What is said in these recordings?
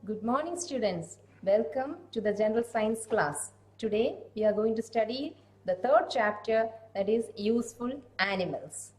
Good morning, students. Welcome to the General Science class. Today, we are going to study the third chapter, that is useful animals.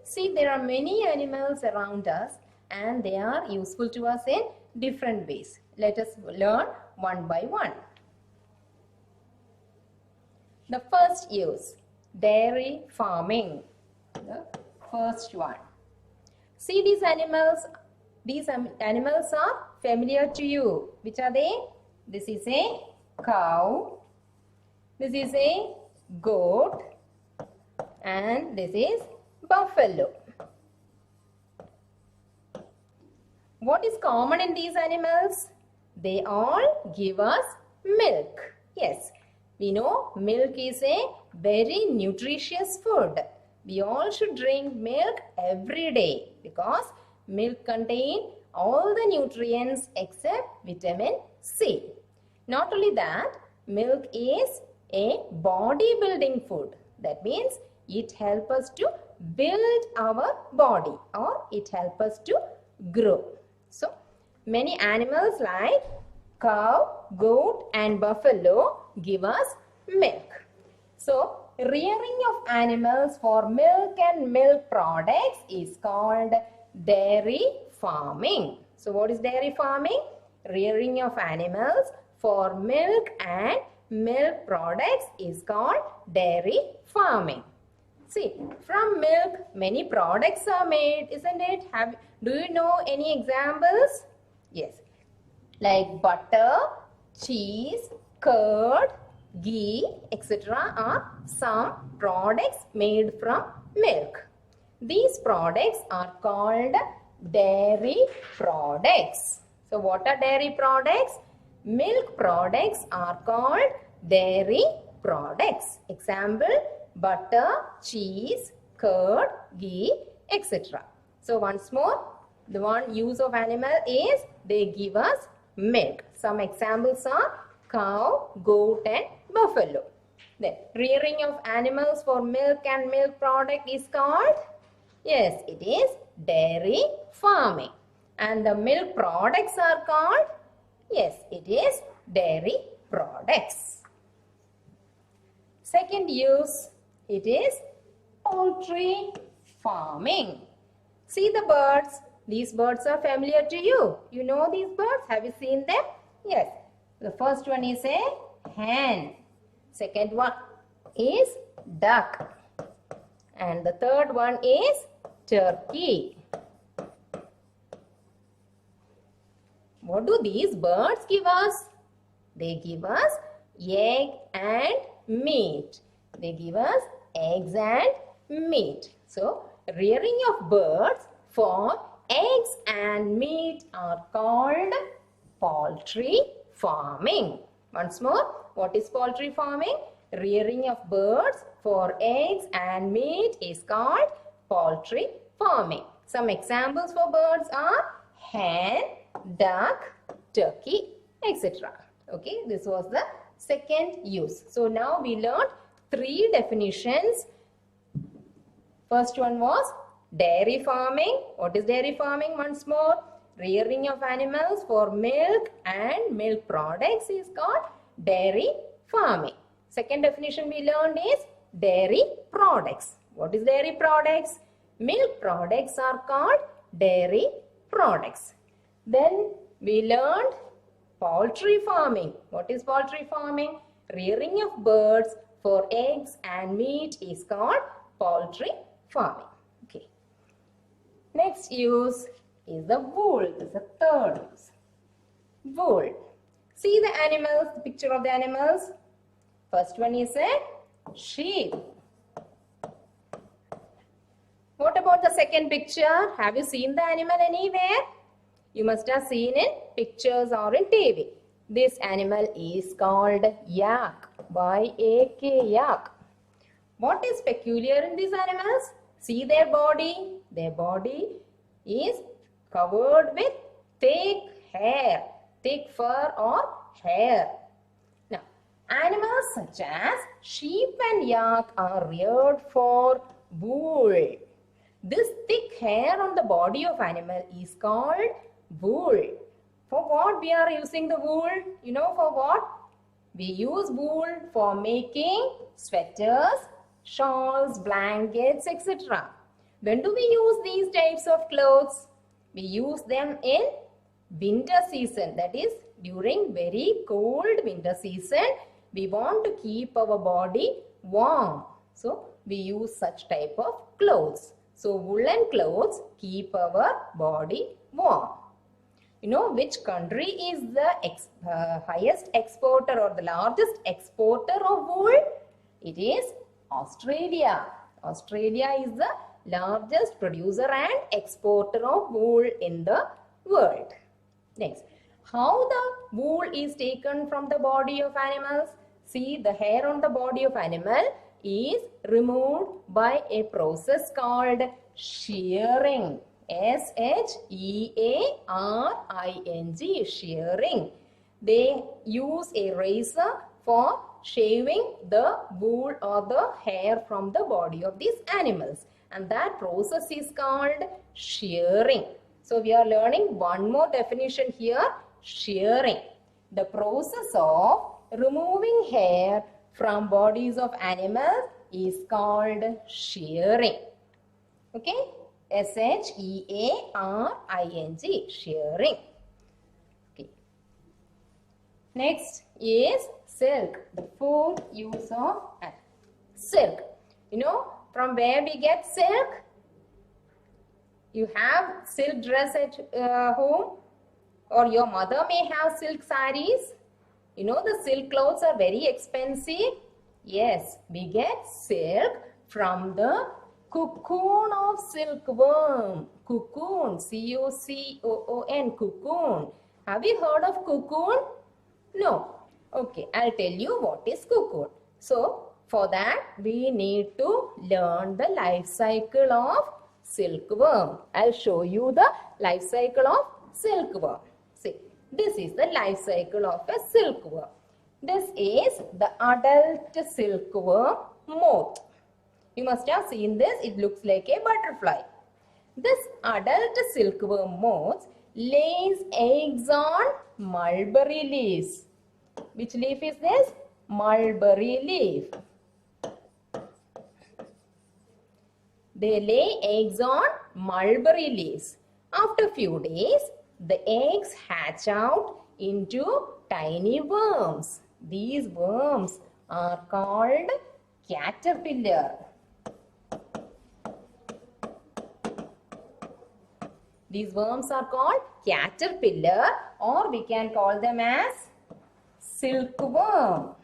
See, there are many animals around us and they are useful to us in different ways. Let us learn one by one. The first use, dairy farming. The first one. See, these animals are familiar to you. Which are they? This is a cow, this is a goat, and this is buffalo. What is common in these animals? They all give us milk. Yes, we know milk is a very nutritious food. We all should drink milk every day because milk contains all the nutrients except vitamin C. Not only that, milk is a bodybuilding food. That means it helps us to build our body or it helps us to grow. So, many animals like cow, goat and buffalo give us milk. So, rearing of animals for milk and milk products is called dairy farming. So, what is dairy farming? Rearing of animals for milk and milk products is called dairy farming. See, from milk many products are made, isn't it? Do you know any examples? Yes, like butter, cheese, curd, ghee, etc. are some products made from milk. These products are called dairy products. So, what are dairy products? Milk products are called dairy products. Example, butter, cheese, curd, ghee, etc. So, once more, the one use of animal is they give us milk. Some examples are cow, goat and buffalo. Then, rearing of animals for milk and milk product is called? Yes, it is dairy farming. And the milk products are called? Yes, it is dairy products. Second use, it is poultry farming. See the birds. These birds are familiar to you. You know these birds. Have you seen them? Yes. The first one is a hen. Second one is duck. And the third one is turkey. What do these birds give us? They give us egg and meat. They give us eggs and meat. So, rearing of birds for eggs and meat are called poultry farming. Once more, what is poultry farming? Rearing of birds for eggs and meat is called poultry farming. Some examples for birds are hen, duck, turkey, etc. Okay, this was the second use. So now we learned three definitions. First one was dairy farming. What is dairy farming? Once more, rearing of animals for milk and milk products is called dairy farming. Second definition we learned is dairy products. What is dairy products? Milk products are called dairy products. Then we learned poultry farming. What is poultry farming? Rearing of birds for eggs and meat is called poultry farming. Okay. Next use is the wool. This is the third use. Wool. See the animals, the picture of the animals. First one is a sheep. What about the second picture? Have you seen the animal anywhere? You must have seen in pictures or in TV. This animal is called yak. Y-A-K, yak. What is peculiar in these animals? See their body. Their body is covered with thick hair, thick fur or hair. Now, animals such as sheep and yak are reared for wool. This thick hair on the body of animal is called wool. For what we are using the wool? You know for what? We use wool for making sweaters, shawls, blankets, etc. When do we use these types of clothes? We use them in winter season. That is during very cold winter season. We want to keep our body warm. So we use such type of clothes. So woolen clothes keep our body warm. You know which country is the highest exporter or the largest exporter of wool? It is Australia. Australia is the largest producer and exporter of wool in the world. Next, how the wool is taken from the body of animals? See, the hair on the body of animal is removed by a process called shearing. S-H-E-A-R-I-N-G, shearing. They use a razor for shaving the wool or the hair from the body of these animals. And that process is called shearing. So we are learning one more definition here, shearing. The process of removing hair from bodies of animals is called shearing. Okay? S-H-E-A-R-I-N-G, shearing. Okay. Next is silk, the fourth use of silk. You know from where we get silk? You have silk dress at home, or your mother may have silk sarees. You know the silk clothes are very expensive. Yes, we get silk from the cocoon of silkworm. Cocoon, C-O-C-O-O-N, cocoon. Have you heard of cocoon? No. Okay, I'll tell you what is cocoon. So, for that we need to learn the life cycle of silkworm. I'll show you the life cycle of silkworm. See, this is the life cycle of a silkworm. This is the adult silkworm moth. You must have seen this. It looks like a butterfly. This adult silkworm moth lays eggs on mulberry leaves. Which leaf is this? Mulberry leaf. They lay eggs on mulberry leaves. After a few days, the eggs hatch out into tiny worms. These worms are called caterpillar. These worms are called caterpillar, or we can call them as silkworm.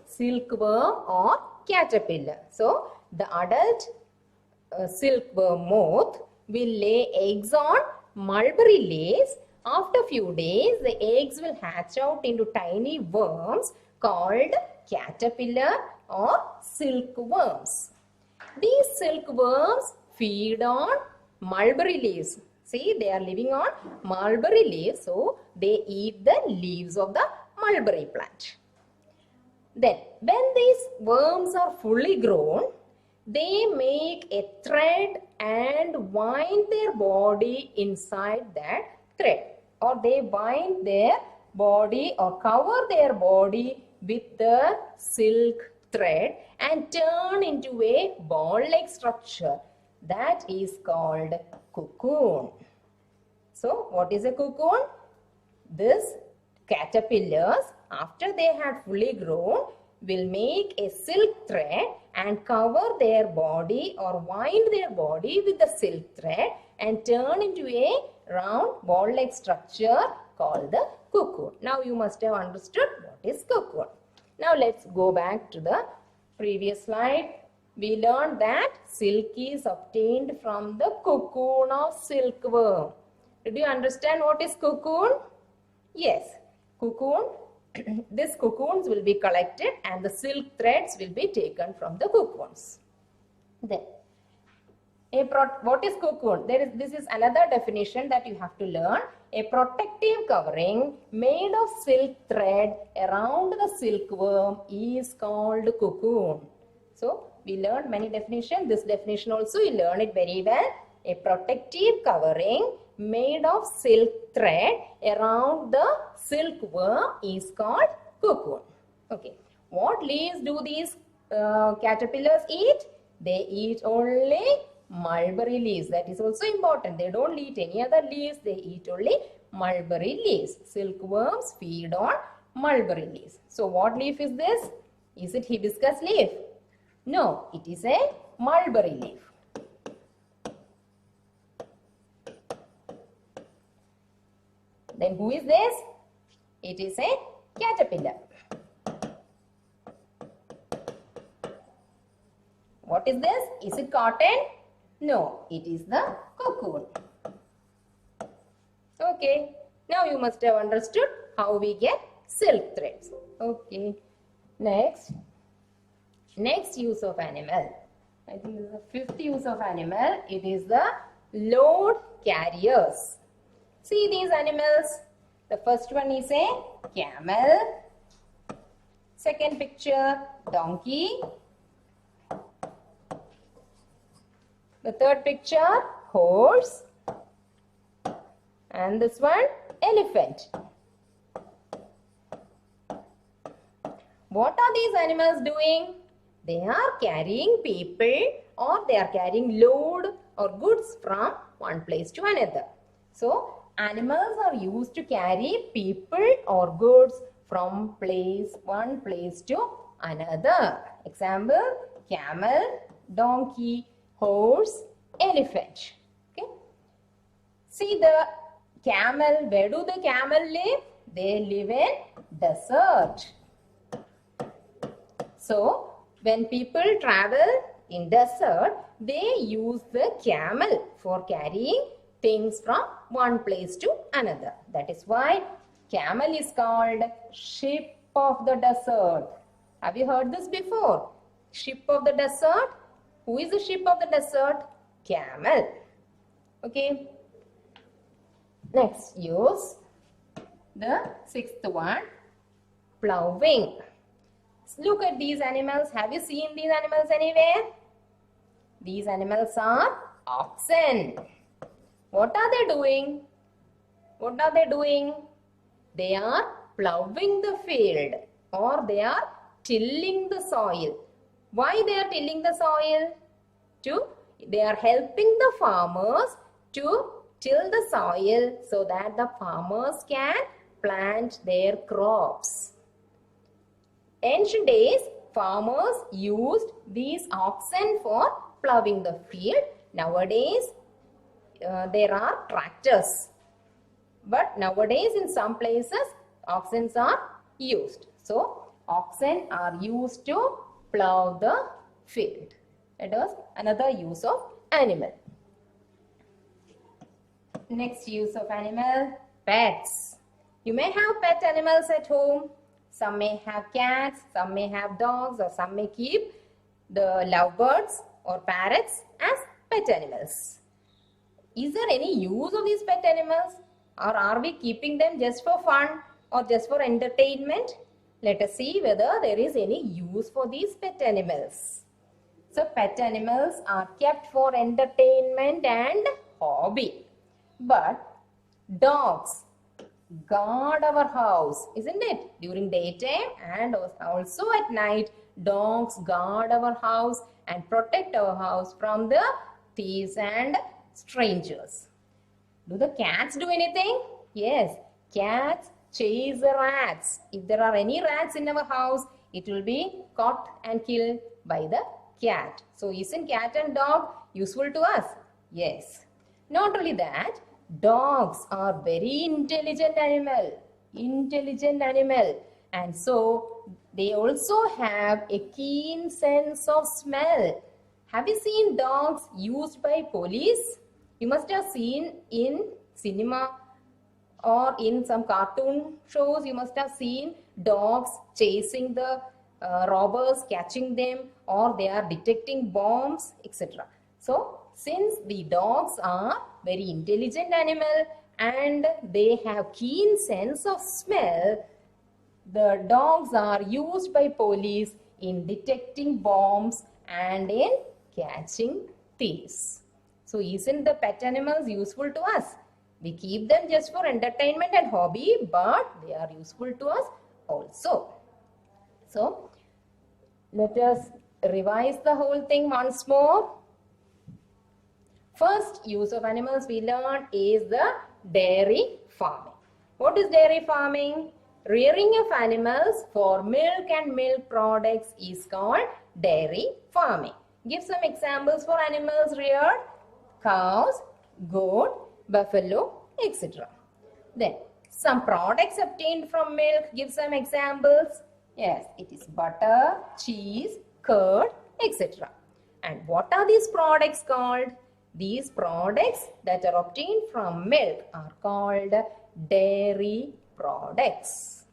Silkworm or caterpillar. So, the adult silkworm moth will lay eggs on mulberry leaves. After a few days, the eggs will hatch out into tiny worms called caterpillar or silkworms. These silkworms feed on mulberry leaves. See, they are living on mulberry leaves, so they eat the leaves of the mulberry plant. Then, when these worms are fully grown, they make a thread and wind their body inside that thread, or they wind their body or cover their body with the silk thread and turn into a ball-like structure that is called cocoon. So, what is a cocoon? This caterpillars, after they had fully grown, will make a silk thread and cover their body or wind their body with the silk thread and turn into a round ball-like structure called the cocoon. Now you must have understood what is cocoon. Now let's go back to the previous slide. We learned that silk is obtained from the cocoon of silkworm. Did you understand what is cocoon? Yes, cocoon. These cocoons will be collected and the silk threads will be taken from the cocoons. Then, what is cocoon? This is another definition that you have to learn. A protective covering made of silk thread around the silkworm is called cocoon. So, we learned many definitions. This definition also you learn it very well. A protective covering made of silk thread around the silkworm is called cocoon. Okay. What leaves do these caterpillars eat? They eat only mulberry leaves. That is also important. They don't eat any other leaves. They eat only mulberry leaves. Silkworms feed on mulberry leaves. So what leaf is this? Is it hibiscus leaf? No, it is a mulberry leaf. Then who is this? It is a caterpillar. What is this? Is it cotton? No, it is the cocoon. Okay, now you must have understood how we get silk threads. Okay, next use of animal. I think this is the fifth use of animal. It is the load carriers. See these animals. The first one is a camel. Second picture, donkey. The third picture, horse. And this one, elephant. What are these animals doing? They are carrying people, or they are carrying load or goods from one place to another. So, animals are used to carry people or goods from one place to another. Example, camel, donkey, horse, elephant. Okay. See the camel. Where do the camel live? They live in desert. So, when people travel in desert, they use the camel for carrying things from one place to another. That is why camel is called ship of the desert. Have you heard this before? Ship of the desert. Who is the ship of the desert? Camel. Okay. Next use. The sixth one. Plowing. Look at these animals. Have you seen these animals anywhere? These animals are oxen. What are they doing? What are they doing? They are plowing the field, or they are tilling the soil. Why they are tilling the soil? They are helping the farmers to till the soil so that the farmers can plant their crops. Ancient days, farmers used these oxen for plowing the field. Nowadays, there are tractors. But nowadays, in some places, oxen are used. So, oxen are used to plow the field. That was another use of animal. Next use of animal, pets. You may have pet animals at home. Some may have cats, some may have dogs, or some may keep the lovebirds or parrots as pet animals. Is there any use of these pet animals, or are we keeping them just for fun or just for entertainment? Let us see whether there is any use for these pet animals. So, pet animals are kept for entertainment and hobby. But dogs guard our house, isn't it? During daytime and also at night, dogs guard our house and protect our house from the thieves and strangers. Do the cats do anything? Yes, cats chase the rats. If there are any rats in our house, it will be caught and killed by the cat. So, isn't cat and dog useful to us? Yes. Not only that, dogs are very intelligent animal, and so they also have a keen sense of smell. Have you seen dogs used by police? You must have seen in cinema or in some cartoon shows. You must have seen dogs chasing the robbers, catching them, or they are detecting bombs, etc. So, since the dogs are very intelligent animal and they have keen sense of smell, the dogs are used by police in detecting bombs and in catching thieves. So isn't the pet animals useful to us? We keep them just for entertainment and hobby, but they are useful to us also. So let us revise the whole thing once more. First use of animals we learned is the dairy farming. What is dairy farming? Rearing of animals for milk and milk products is called dairy farming. Give some examples for animals reared. Cows, goat, buffalo, etc. Then some products obtained from milk. Give some examples. Yes, it is butter, cheese, curd, etc. And what are these products called? These products that are obtained from milk are called dairy products.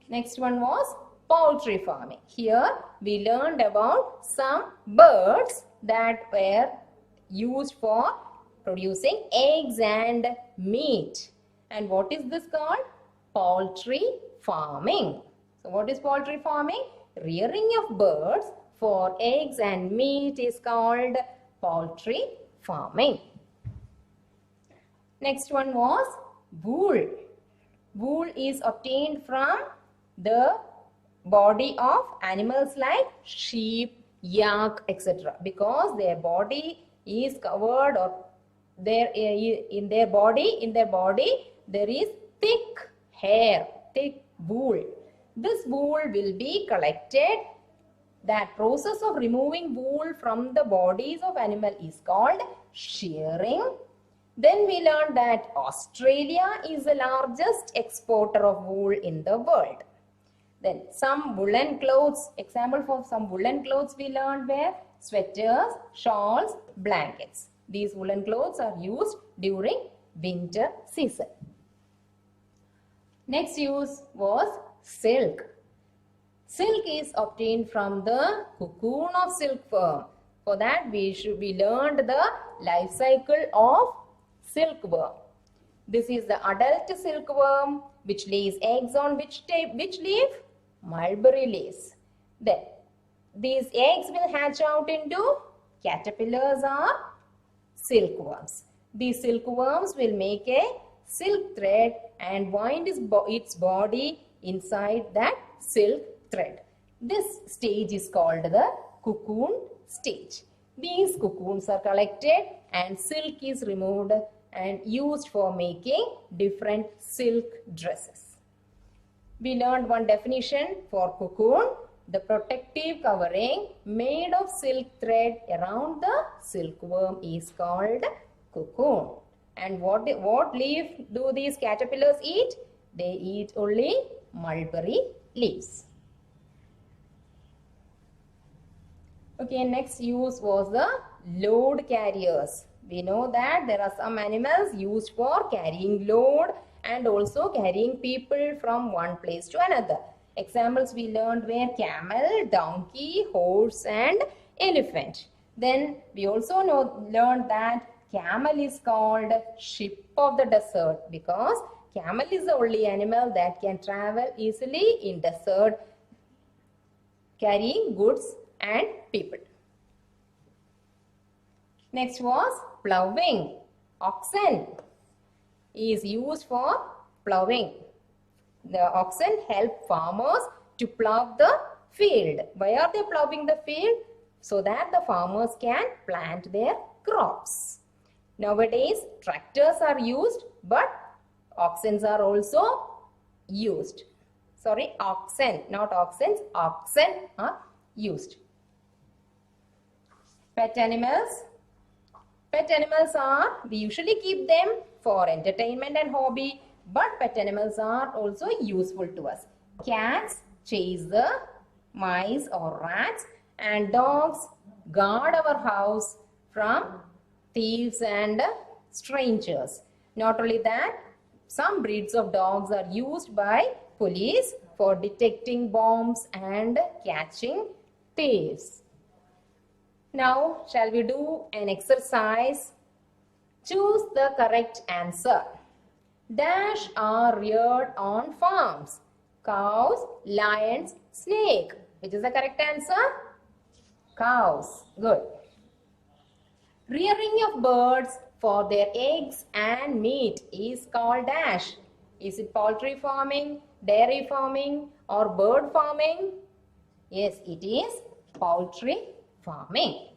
Next one was poultry farming. Here we learned about some birds that were used for producing eggs and meat. And what is this called? Poultry farming. So what is poultry farming? Rearing of birds for eggs and meat is called poultry farming. Next one was wool. Wool is obtained from the body of animals like sheep, yak, etc. because their body is covered, or in their body there is thick hair, thick wool. This wool will be collected. That process of removing wool from the bodies of animal is called shearing. Then we learned that Australia is the largest exporter of wool in the world. Then some woolen clothes, example for some woolen clothes we learned were sweaters, shawls, blankets. These woolen clothes are used during winter season. Next use was silk. Silk is obtained from the cocoon of silkworm. For that we learned the life cycle of silkworm. This is the adult silkworm which lays eggs on which leaf? Mulberry leaves. Then these eggs will hatch out into caterpillars or silkworms. These silkworms will make a silk thread and wind its body inside that silk thread. This stage is called the cocoon stage. These cocoons are collected and silk is removed and used for making different silk dresses. We learned one definition for cocoon. The protective covering made of silk thread around the silkworm is called cocoon. And what leaf do these caterpillars eat? They eat only mulberry leaves. Okay, next use was the load carriers. We know that there are some animals used for carrying load and also carrying people from one place to another. Examples we learned were camel, donkey, horse and elephant. Then we also learned that camel is called ship of the desert because camel is the only animal that can travel easily in desert carrying goods and people. Next was ploughing. Oxen is used for ploughing. The oxen help farmers to plough the field. Why are they ploughing the field? So that the farmers can plant their crops. Nowadays, tractors are used, but oxen are also used. Sorry, oxen, not oxen, oxen are used. Pet animals. Pet animals are, we usually keep them for entertainment and hobby, but pet animals are also useful to us. Cats chase the mice or rats, and dogs guard our house from thieves and strangers. Not only that, some breeds of dogs are used by police for detecting bombs and catching thieves. Now, shall we do an exercise? Choose the correct answer. Dash are reared on farms. Cows, lions, snake. Which is the correct answer? Cows. Good. Rearing of birds for their eggs and meat is called dash. Is it poultry farming, dairy farming, or bird farming? Yes, it is poultry farming.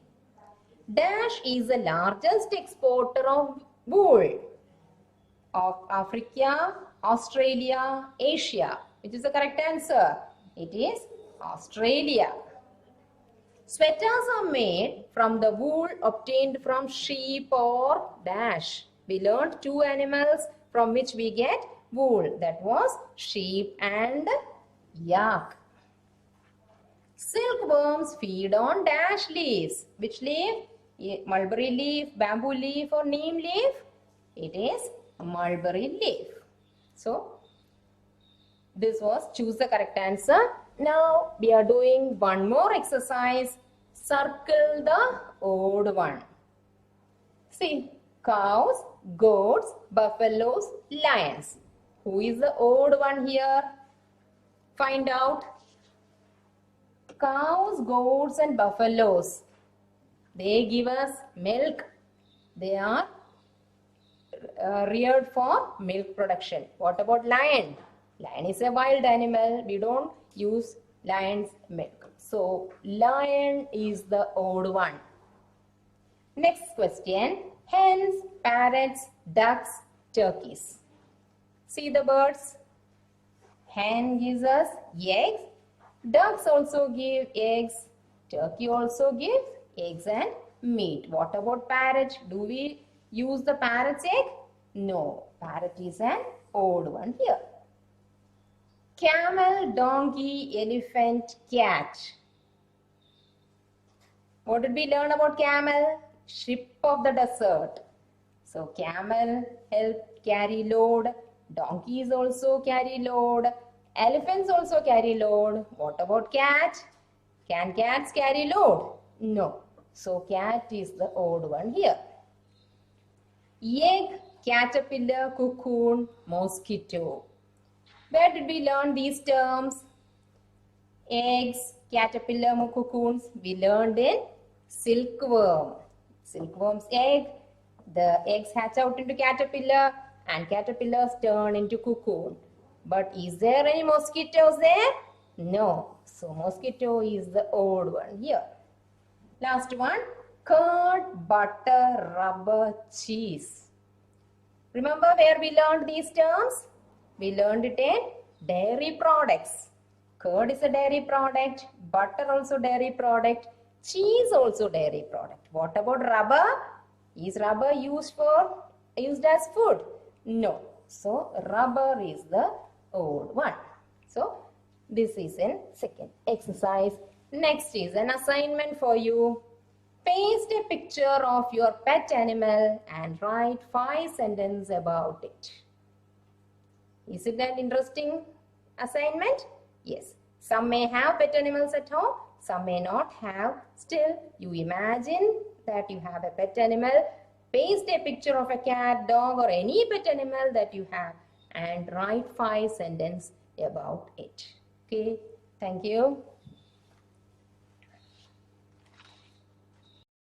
Dash is the largest exporter of wool of Africa, Australia, Asia. Which is the correct answer? It is Australia. Sweaters are made from the wool obtained from sheep or dash. We learned two animals from which we get wool. That was sheep and yak. Silkworms feed on dash leaves. Which leaf? Mulberry leaf, bamboo leaf, or neem leaf? It is mulberry leaf. So, this was choose the correct answer. Now, we are doing one more exercise. Circle the odd one. See, cows, goats, buffaloes, lions. Who is the odd one here? Find out. Cows, goats, and buffaloes. They give us milk. They are reared for milk production. What about lion? Lion is a wild animal. We don't use lion's milk. So, lion is the odd one. Next question. Hens, parrots, ducks, turkeys. See the birds. Hen gives us eggs. Ducks also give eggs. Turkey also gives eggs and meat. What about parrot? Do we use the parrot's egg? No. Parrot is an odd one here. Camel, donkey, elephant, cat. What did we learn about camel? Ship of the desert. So camel help carry load. Donkeys also carry load. Elephants also carry load. What about cat? Can cats carry load? No. So cat is the odd one here. Egg, caterpillar, cocoon, mosquito. Where did we learn these terms? Eggs, caterpillar, cocoons. We learned in silkworm. Silkworm's egg. The eggs hatch out into caterpillar and caterpillars turn into cocoon. But is there any mosquitoes there? No. So mosquito is the odd one here. Last one. Curd, butter, rubber, cheese. Remember where we learned these terms? We learned it in dairy products. Curd is a dairy product. Butter also dairy product. Cheese also dairy product. What about rubber? Is rubber used as food? No. So rubber is the old one. So this is in second exercise. Next is an assignment for you. Paste a picture of your pet animal and write 5 sentences about it. Is it an interesting assignment? Yes. Some may have pet animals at home, some may not have. Still, you imagine that you have a pet animal. Paste a picture of a cat, dog, or any pet animal that you have and write 5 sentences about it. Okay. Thank you.